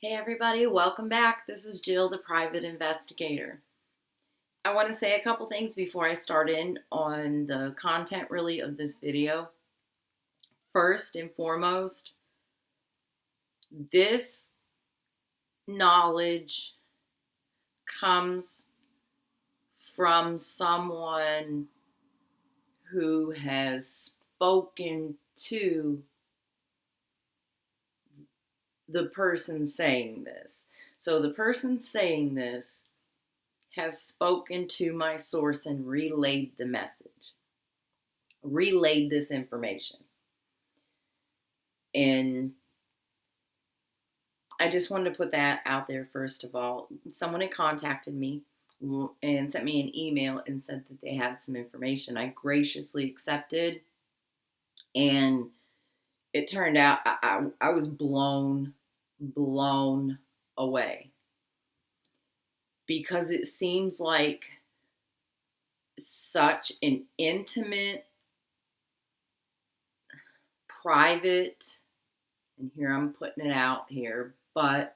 Hey everybody, welcome back. This is Jill, the private investigator. I want to say a couple things before I start in on the content really of this video. First and foremost, this knowledge comes from someone who has spoken to the person saying this. So the person saying this has spoken to my source and relayed the message, relayed this information. And I just wanted to put that out there first of all. Someone had contacted me and sent me an email and said that they had some information. I graciously accepted, and it turned out I was blown away, because it seems like such an intimate, private, and here I'm putting it out here, but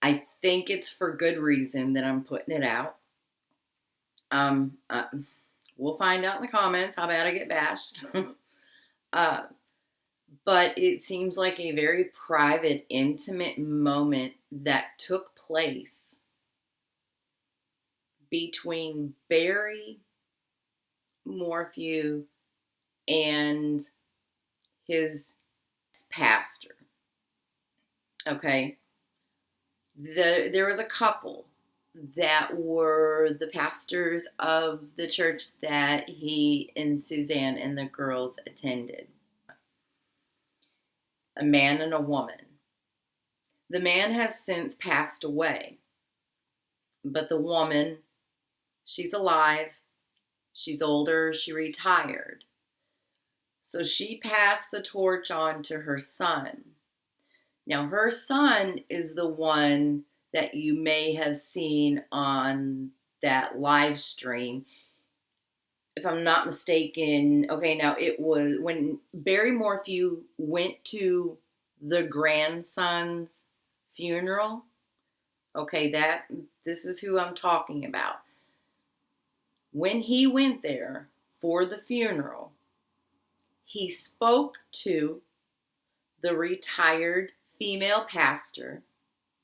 I think it's for good reason that I'm putting it out. We'll find out in the comments how bad I get bashed. But it seems like a very private, intimate moment that took place between Barry Morphew and his pastor. Okay. There was a couple that were the pastors of the church that he and Suzanne and the girls attended. A man and a woman. The man has since passed away, but the woman, she's alive, she's older, she retired. So she passed the torch on to her son. Now, her son is the one that you may have seen on that live stream. If I'm not mistaken, okay, now it was when Barry Morphew went to the grandson's funeral. Okay, this is who I'm talking about. When he went there for the funeral, he spoke to the retired female pastor,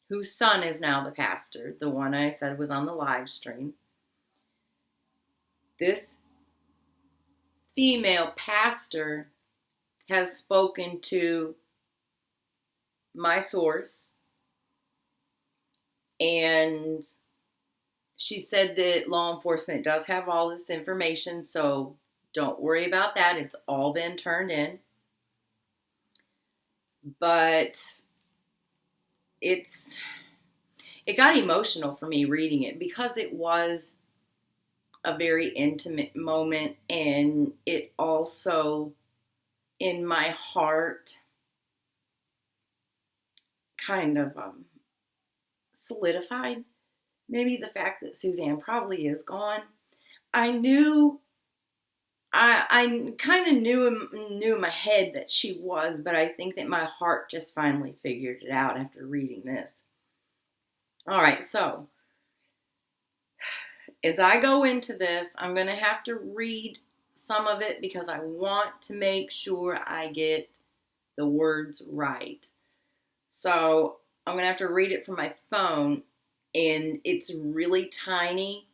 whose son is now the pastor, the one I said was on the live stream. This female pastor has spoken to my source, and she said that law enforcement does have all this information, so don't worry about that. It's all been turned in. But it got emotional for me reading it, because it was a very intimate moment, and it also, in my heart, kind of solidified maybe the fact that Suzanne probably is gone. I kind of knew in my head that she was, but I think that my heart just finally figured it out after reading this. All right, so as I go into this, I'm going to have to read some of it because I want to make sure I get the words right. So I'm going to have to read it from my phone, and it's really tiny.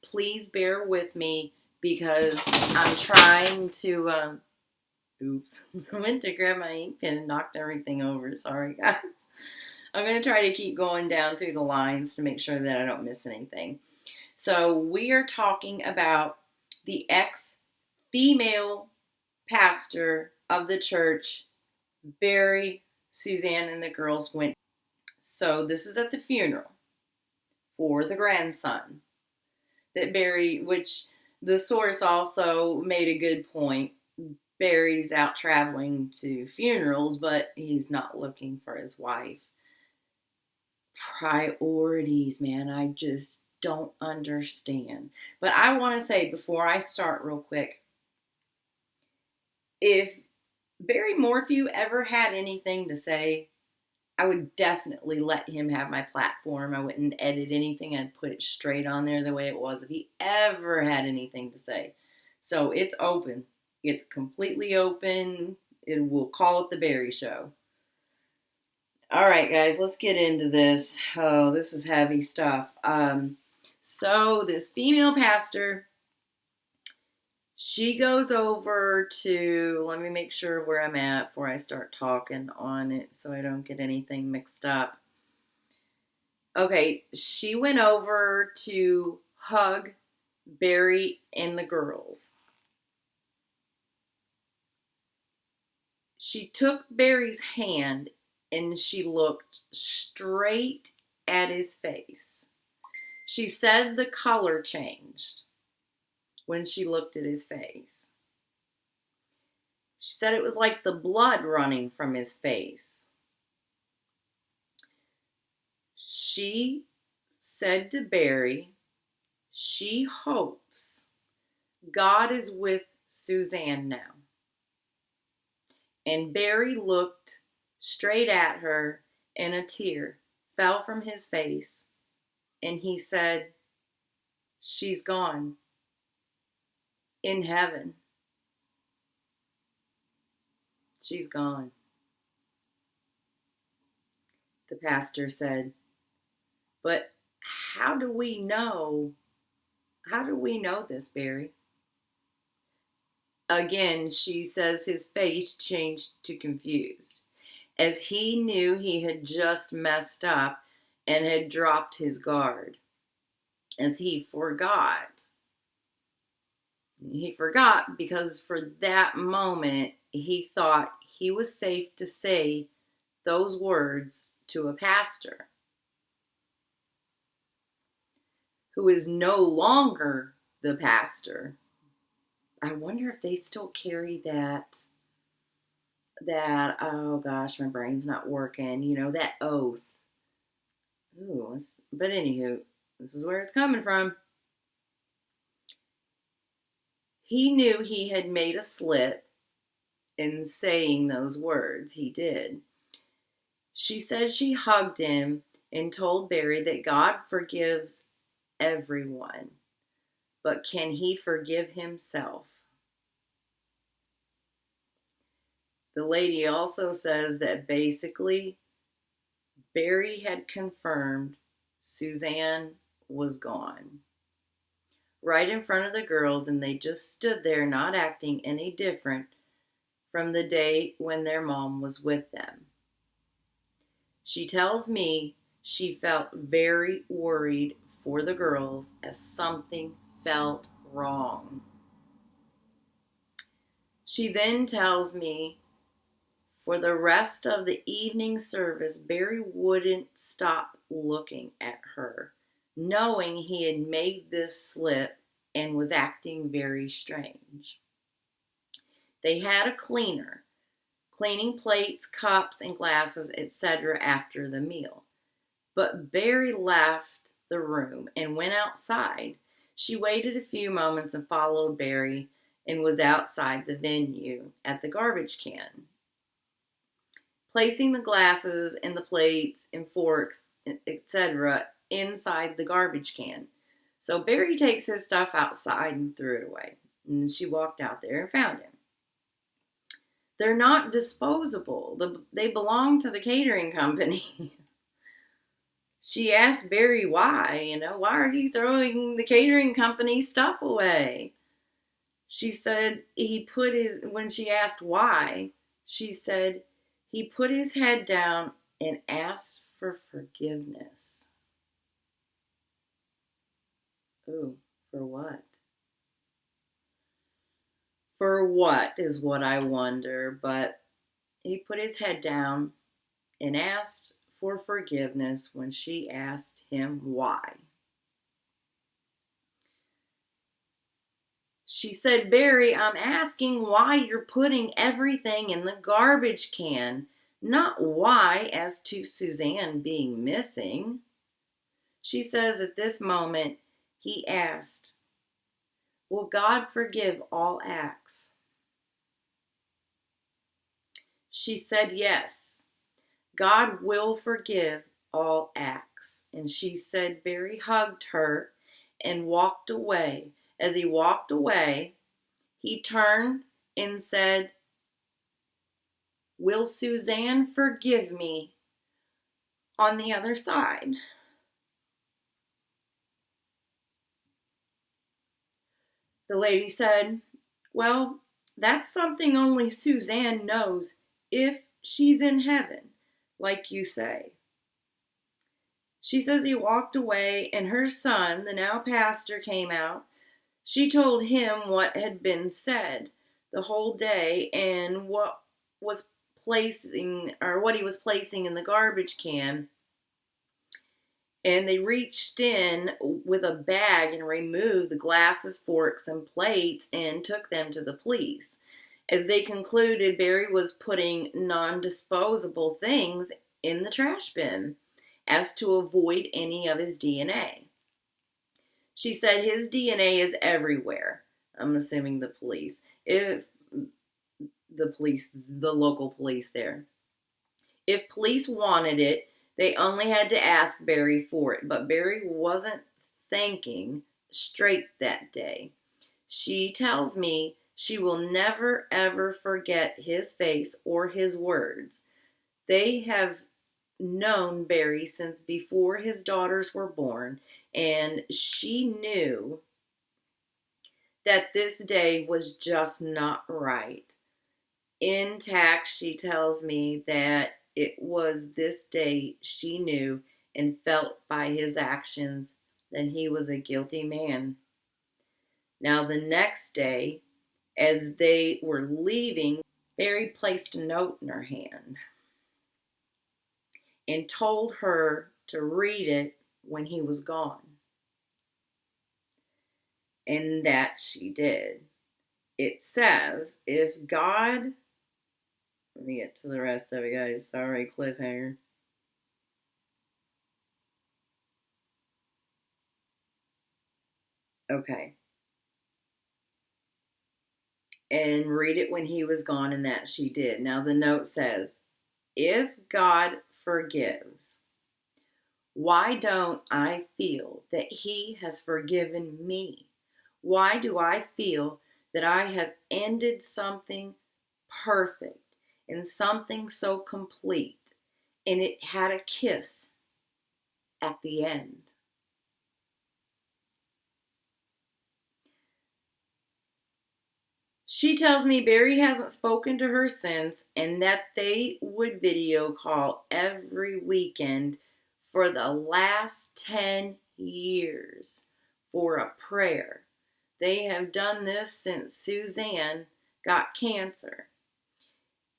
Please bear with me, because I'm trying to, oops, I went to grab my ink pen and knocked everything over. Sorry, guys. I'm going to try to keep going down through the lines to make sure that I don't miss anything. So we are talking about the ex-female pastor of the church Barry, Suzanne, and the girls went. So this is at the funeral for the grandson that Barry, which the source also made a good point. Barry's out traveling to funerals, but he's not looking for his wife. Priorities, man. I just don't understand. But I want to say before I start real quick, if Barry Morphew ever had anything to say I would definitely let him have my platform. I wouldn't edit anything. I'd put it straight on there the way it was if he ever had anything to say. So it's open. It's completely open. It will call it the Barry Show. All right, guys, let's get into this. Oh, this is heavy stuff. So this female pastor, she goes over to, let me make sure where I'm at before I start talking on it so I don't get anything mixed up. Okay, she went over to hug Barry and the girls. She took Barry's hand and she looked straight at his face. She said the color changed when she looked at his face. She said it was like the blood running from his face. She said to Barry, she hopes God is with Suzanne now. And Barry looked straight at her and a tear fell from his face. And he said, she's gone in heaven. She's gone. The pastor said, but how do we know? How do we know this, Barry? Again, she says his face changed to confused, as he knew he had just messed up and had dropped his guard, as he forgot. He forgot because for that moment, he thought he was safe to say those words to a pastor who is no longer the pastor. I wonder if they still carry that, oh gosh, my brain's not working, that oath. Ooh, but anywho, this is where it's coming from. He knew he had made a slip in saying those words. He did. She said she hugged him and told Barry that God forgives everyone, but can he forgive himself? The lady also says that basically Barry had confirmed Suzanne was gone right in front of the girls, and they just stood there not acting any different from the day when their mom was with them. She tells me she felt very worried for the girls as something felt wrong. She then tells me for the rest of the evening service, Barry wouldn't stop looking at her, knowing he had made this slip and was acting very strange. They had a cleaner, cleaning plates, cups, and glasses, etc. after the meal. But Barry left the room and went outside. She waited a few moments and followed Barry and was outside the venue at the garbage can, placing the glasses and the plates and forks, etc. inside the garbage can. So Barry takes his stuff outside and threw it away. And she walked out there and found him. They're not disposable. They belong to the catering company. She asked Barry why, why are you throwing the catering company stuff away? She said when she asked why, she said he put his head down and asked for forgiveness. Ooh, for what? For what is what I wonder, but he put his head down and asked for forgiveness when she asked him why. She said, Barry, I'm asking why you're putting everything in the garbage can, not why as to Suzanne being missing. She says at this moment, he asked, will God forgive all acts? She said yes. God will forgive all acts. And she said Barry hugged her and walked away. As he walked away, he turned and said, "Will Suzanne forgive me on the other side?" The lady said, "Well, that's something only Suzanne knows if she's in heaven, like you say." She says he walked away, and her son, the now pastor, came out. She told him what had been said the whole day and what he was placing in the garbage can. And they reached in with a bag and removed the glasses, forks, and plates and took them to the police. As they concluded, Barry was putting non-disposable things in the trash bin as to avoid any of his DNA. She said his DNA is everywhere. I'm assuming the police. If the local police there. If police wanted it, they only had to ask Barry for it. But Barry wasn't thinking straight that day. She tells me she will never ever forget his face or his words. They have known Barry since before his daughters were born, and she knew that this day was just not right. Intact, she tells me that it was this day she knew and felt by his actions that he was a guilty man. Now, the next day, as they were leaving, Barry placed a note in her hand and told her to read it when he was gone. And that she did. It says, if God, let me get to the rest of it, guys. Sorry, cliffhanger. Okay. And read it when he was gone, and that she did. Now, the note says, if God forgives, why don't I feel that he has forgiven me? Why do I feel that I have ended something perfect and something so complete, and it had a kiss at the end? She tells me Barry hasn't spoken to her since, and that they would video call every weekend for the last 10 years for a prayer. They have done this since Suzanne got cancer.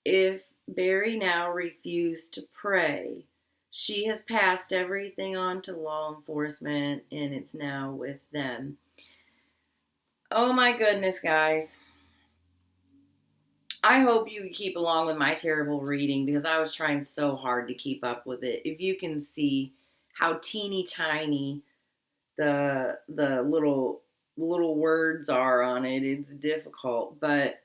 If Barry now refused to pray, she has passed everything on to law enforcement, and it's now with them. Oh my goodness, guys. I hope you keep along with my terrible reading because I was trying so hard to keep up with it. If you can see how teeny tiny the little words are on it, it's difficult. But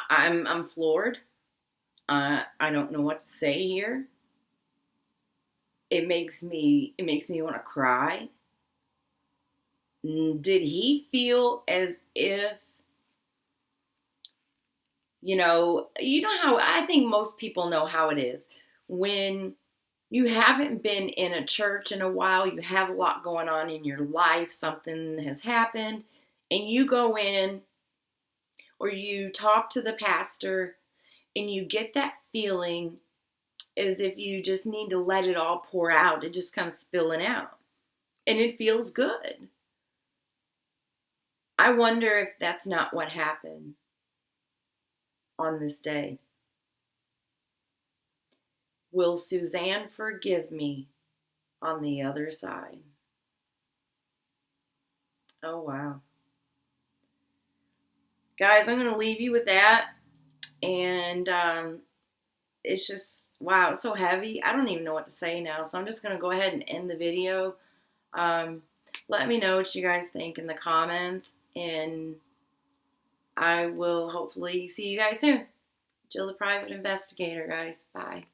I'm floored. I don't know what to say here. It makes me want to cry. Did he feel as if, you know how I think most people know how it is when you haven't been in a church in a while, you have a lot going on in your life, something has happened, and you go in or you talk to the pastor and you get that feeling as if you just need to let it all pour out. It just comes spilling out. And it feels good. I wonder if that's not what happened on this day. Will Suzanne forgive me on the other side? Oh, wow. Guys, I'm going to leave you with that. And it's just, wow, it's so heavy. I don't even know what to say now. So I'm just going to go ahead and end the video. Let me know what you guys think in the comments. And I will hopefully see you guys soon. Jill the Private Investigator, guys. Bye.